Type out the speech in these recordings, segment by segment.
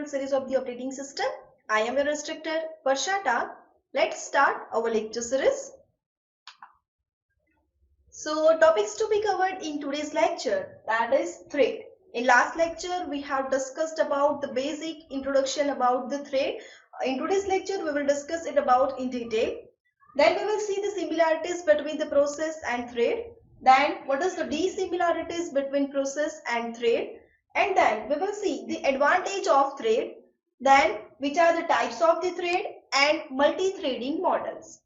tutorial series of the operating system. I am your instructor Varshata. Let's start our lecture series. So topics to be covered in today's lecture, that is thread. In last lecture we have discussed about the basic introduction about the thread. In today's lecture we will discuss it about in detail. Then we will see the similarities between the process and thread. Then what is the dissimilarities between process and thread. And then we will see the advantage of thread. Then which are the types of the thread and multi-threading models.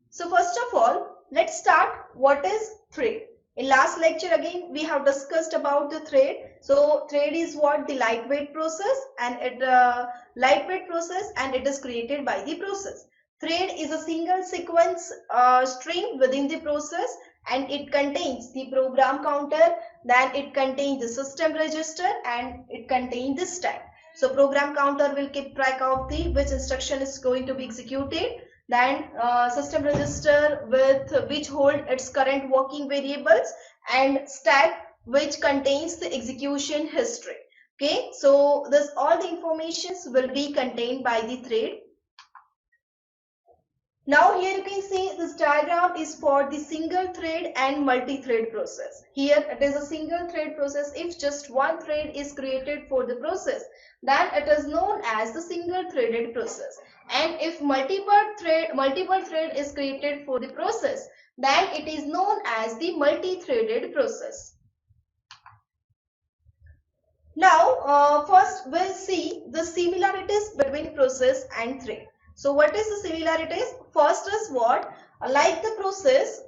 So first of all, let's start what is thread. In last lecture again we have discussed about the thread. So thread is what? The lightweight process, and it is created by the process. Thread is a single sequence string within the process, and it contains the program counter, then it contains the system register, and it contains the stack. So program counter will keep track of the which instruction is going to be executed. Then system register with which hold its current working variables, and stack which contains the execution history. Okay, so this all the informations will be contained by the thread. Now here you can see this diagram is for the single thread and multi-thread process. Here it is a single thread process. If just one thread is created for the process, then it is known as the single threaded process. And if multiple thread is created for the process, then it is known as the multi-threaded process. Now first we'll see the similarities between process and thread. So what is the similarities? First is what? Like the process,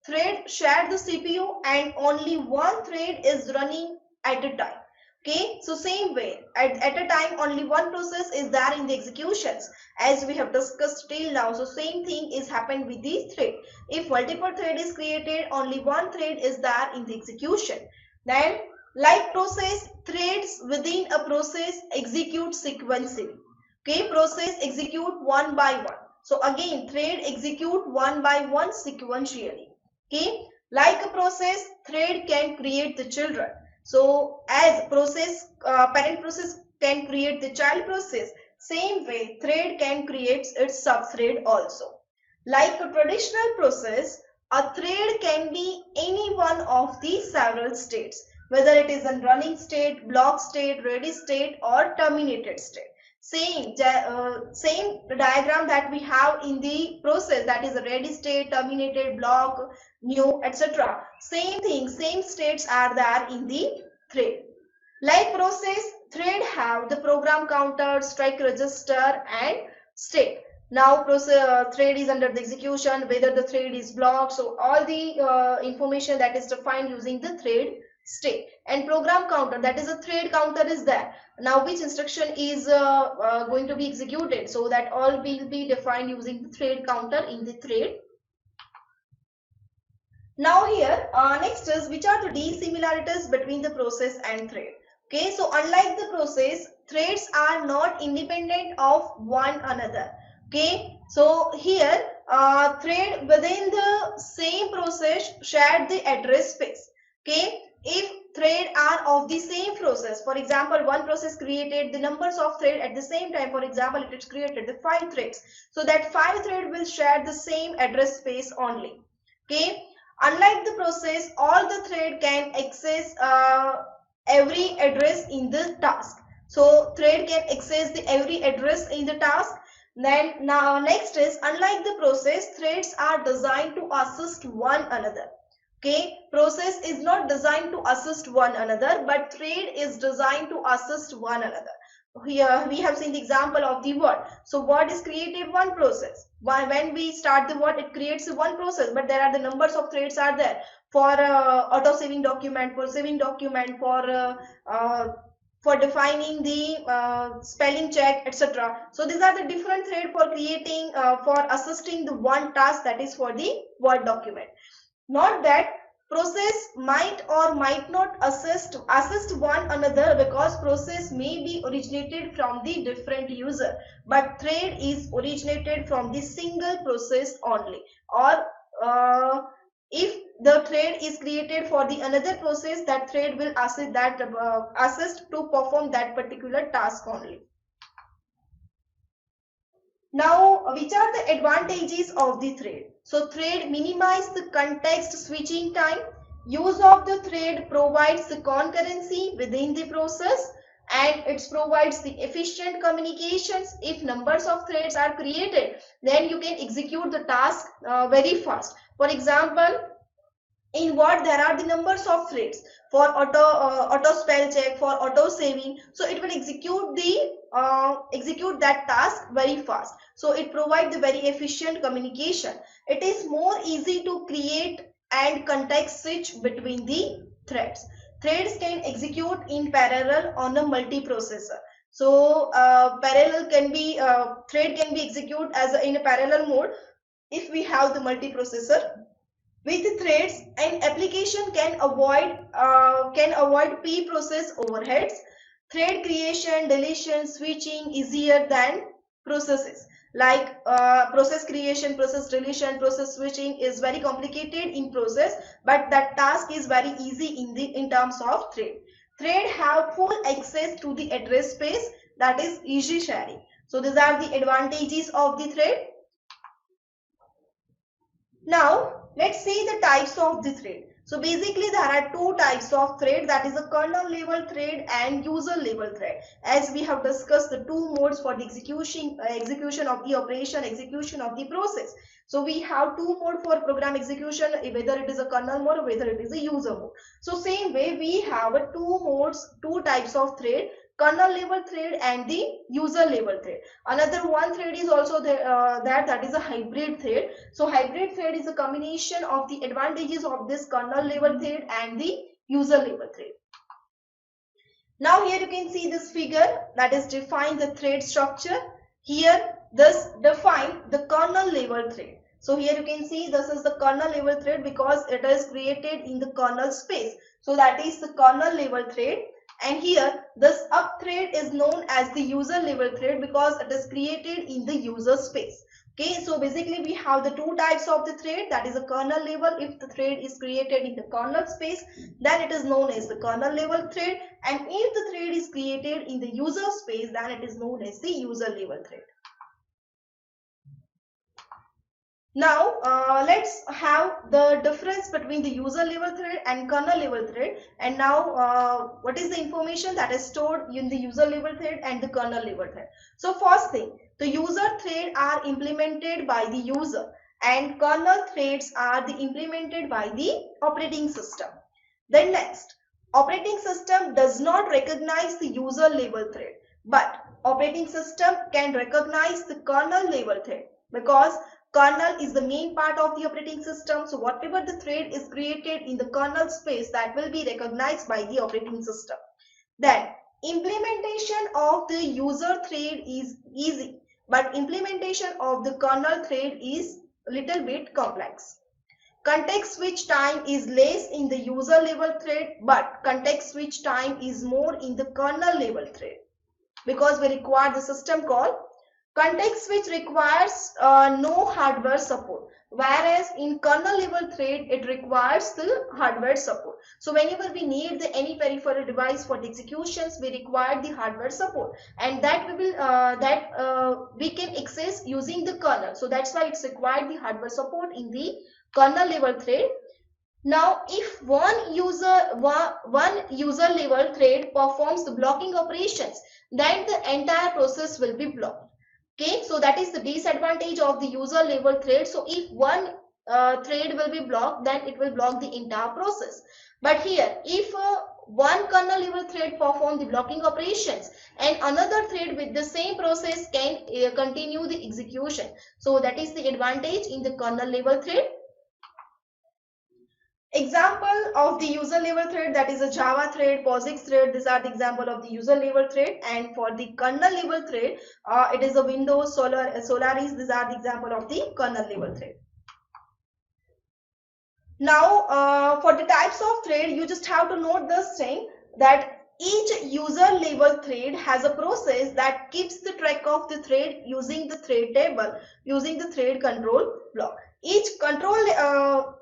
thread share the CPU and only one thread is running at a time. Okay, so same way at a time only one process is there in the executions, as we have discussed till now. So same thing is happened with the thread. If multiple thread is created, only one thread is there in the execution. Then like process, threads within a process execute sequentially. Okay, process execute one by one. So again thread execute one by one sequentially. Okay, like a process, thread can create the children. So as process, parent process can create the child process, same way thread can create its subthread also. Like a traditional process, a thread can be any one of the several states, whether it is in running state, block state, ready state, or terminated state. Same diagram that we have in the process, that is a ready state, terminated, block, new, etc. Same thing, same states are there in the thread. Like process, thread have the program counter, stack register, and state. Now thread is under the execution, whether the thread is blocked. So all the information that is defined using the thread state. And program counter, that is a thread counter is there. Now which instruction is going to be executed, so that all will be defined using the thread counter in the thread. Now here next is which are the dissimilarities between the process and thread. Okay, so unlike the process, threads are not independent of one another. Okay, so here thread within the same process share the address space. Okay, if thread are of the same process, for example one process created the numbers of thread at the same time, for example it is created the 5 threads, so that 5 thread will share the same address space only. Okay, unlike the process, all the thread can access every address in the task. So thread can access the every address in the task. Then now next is, unlike the process, threads are designed to assist one another. Okay, process is not designed to assist one another, but thread is designed to assist one another. Here we have seen the example of the word. So word is created one process. When we start the word, it creates one process, but there are the numbers of threads are there for auto saving document, for saving document, for defining the spelling check, etc. So these are the different thread for creating for assisting the one task, that is for the word document. Not that process might or might not assist one another, because process may be originated from the different user, but thread is originated from the single process only. Or If the thread is created for the another process, that thread will assist to perform that particular task only. Now, which are the advantages of the thread? So, thread minimize the context switching time. Use of the thread provides the concurrency within the process, and it provides the efficient communications. If numbers of threads are created, then you can execute the task very fast. For example, in Word there are the numbers of threads for auto spell check, for auto saving, so it will execute that task very fast. So it provides the very efficient communication. It is more easy to create and context switch between the threads. Threads can execute in parallel on a multiprocessor. So parallel can be thread can be executed as in a parallel mode if we have the multiprocessor. With threads, an application can avoid pre-process overheads. Thread creation, deletion, switching easier than processes. Like process creation, process deletion, process switching is very complicated in process, but that task is very easy in terms of thread. Thread have full access to the address space, that is easy sharing. So these are the advantages of the thread. Now, let's see the types of the thread. So basically there are two types of thread, that is a kernel level thread and user level thread. As we have discussed the two modes for the execution of the operation, execution of the process. So we have two modes for program execution, whether it is a kernel mode or whether it is a user mode. So same way we have two types of thread, kernel level thread and the user level thread. Another one thread is also there, that is a hybrid thread. So hybrid thread is a combination of the advantages of this kernel level thread and the user level thread. Now here you can see this figure, that is define the thread structure. Here this define the kernel level thread. So here you can see this is the kernel level thread because it is created in the kernel space. So that is the kernel level thread. And here this up thread is known as the user level thread because it is created in the user space. Okay, so basically we have the two types of the thread, that is a kernel level. If the thread is created in the kernel space, then it is known as the kernel level thread, and if the thread is created in the user space, then it is known as the user level thread. Now let's have the difference between the user level thread and kernel level thread. And now what is the information that is stored in the user level thread and the kernel level thread? So first thing, the user thread are implemented by the user and kernel threads are implemented by the operating system. Then next, operating system does not recognize the user level thread, but operating system can recognize the kernel level thread because kernel is the main part of the operating system. So whatever the thread is created in the kernel space, that will be recognized by the operating system. Then implementation of the user thread is easy, but implementation of the kernel thread is a little bit complex. Context switch time is less in the user level thread, but context switch time is more in the kernel level thread because we require the system call. Context switch requires no hardware support, whereas in kernel level thread it requires the hardware support. So whenever we need any peripheral device for the executions, we require the hardware support, and that we can access using the kernel. So that's why it's required the hardware support in the kernel level thread. Now, if one user level thread performs the blocking operations, then the entire process will be blocked. Okay, so that is the disadvantage of the user level thread. So if one thread will be blocked, then it will block the entire process. But here, if one kernel level thread perform the blocking operations and another thread with the same process can continue the execution. So that is the advantage in the kernel level thread. Example of the user level thread, that is a Java thread, POSIX thread. These are the example of the user level thread, and for the kernel level thread, it is a Windows, Solaris. These are the example of the kernel level thread. Now, for the types of thread, you just have to note this thing that each user level thread has a process that keeps the track of the thread using the thread table, using the thread control block. each kernel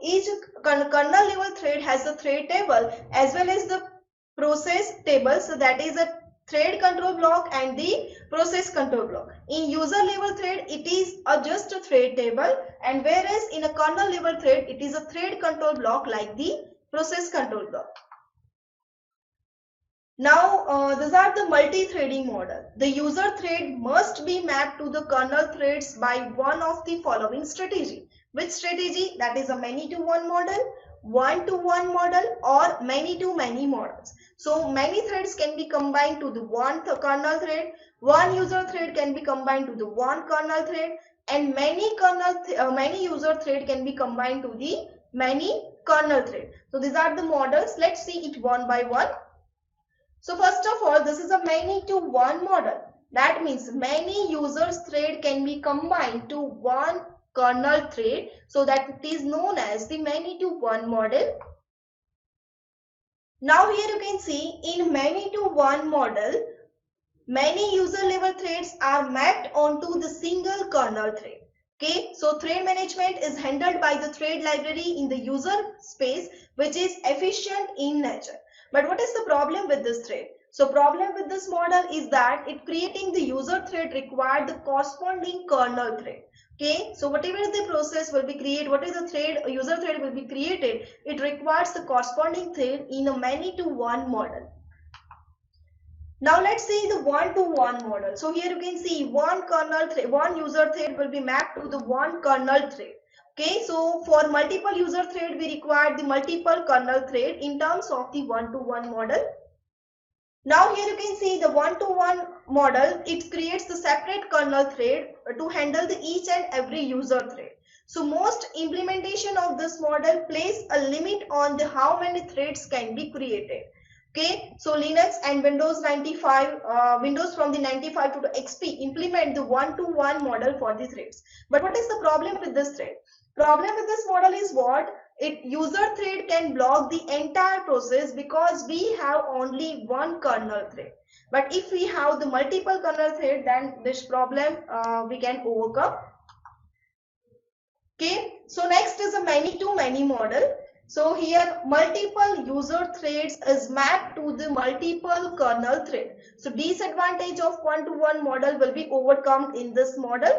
level thread has a thread table as well as the process table. So that is a thread control block and the process control block. In user level thread, it is just a thread table, and whereas in a kernel level thread, it is a thread control block like the process control block. Now, these are the multi-threading model. The user thread must be mapped to the kernel threads by one of the following strategy. Which strategy? That is a many-to-one model, one-to-one model, or many-to-many models. So, many threads can be combined to the one kernel thread, one user thread can be combined to the one kernel thread, and many user thread can be combined to the many kernel thread. So, these are the models. Let's see it one by one. So first of all, this is a many-to-one model. That means many users thread can be combined to one kernel thread, so that it is known as the many-to-one model. Now here you can see in many-to-one model, many user level threads are mapped onto the single kernel thread. Okay, so thread management is handled by the thread library in the user space, which is efficient in nature. But what is the problem with this thread? So problem with this model is that it creating the user thread required the corresponding kernel thread. Okay, so whatever the process will be created, what is the thread, user thread will be created, it requires the corresponding thread in a many-to-one model. Now let's see the one-to-one model. So here you can see one user thread will be mapped to the one kernel thread. Okay, so for multiple user thread, we require the multiple kernel thread in terms of the one-to-one model. Now here you can see the one-to-one model, it creates the separate kernel thread to handle the each and every user thread. So most implementation of this model place a limit on the how many threads can be created. Okay, so Linux and Windows 95, Windows from the 95 to the XP implement the one-to-one model for the threads. But what is the problem with this thread? Problem with this model is what? User thread can block the entire process because we have only one kernel thread. But if we have the multiple kernel thread, then this problem we can overcome. Okay, so next is a many-to-many model. So here multiple user threads is mapped to the multiple kernel thread. So disadvantage of one-to-one model will be overcome in this model.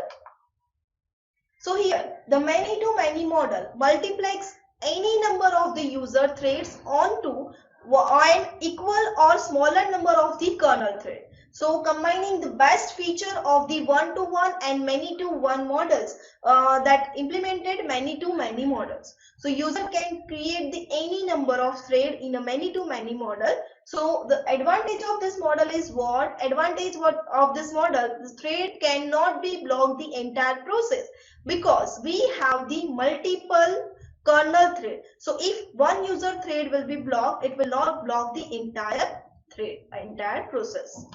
So here the many-to-many model multiplex any number of the user threads onto an equal or smaller number of the kernel thread. So combining the best feature of the one-to-one and many-to-one models that implemented many-to-many models. So user can create the any number of thread in a many-to-many model. So the advantage of this model is what? Advantage of this model, the thread cannot be blocked the entire process because we have the multiple kernel thread. So if one user thread will be blocked, it will not block the entire thread, entire process.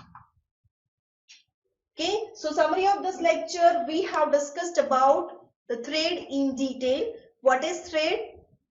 Okay, so summary of this lecture, we have discussed about the thread in detail. What is thread?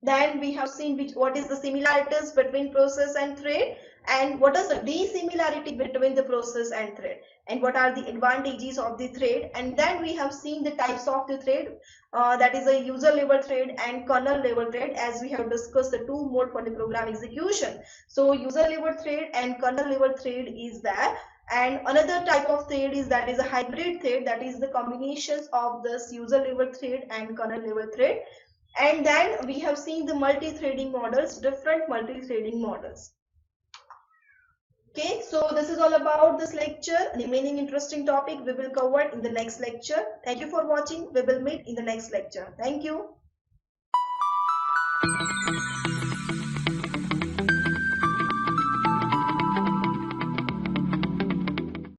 Then we have seen what is the similarities between process and thread, and what is the dissimilarity between the process and thread, and what are the advantages of the thread. And then we have seen the types of the thread, that is a user level thread and kernel level thread, as we have discussed the two mode for the program execution. So user level thread and kernel level thread is there. And another type of thread is that is a hybrid thread, that is the combinations of this user level thread and kernel level thread. And then we have seen the multi-threading models, different multi-threading models. Okay, so this is all about this lecture. Remaining interesting topic we will cover in the next lecture. Thank you for watching. We will meet in the next lecture. Thank you.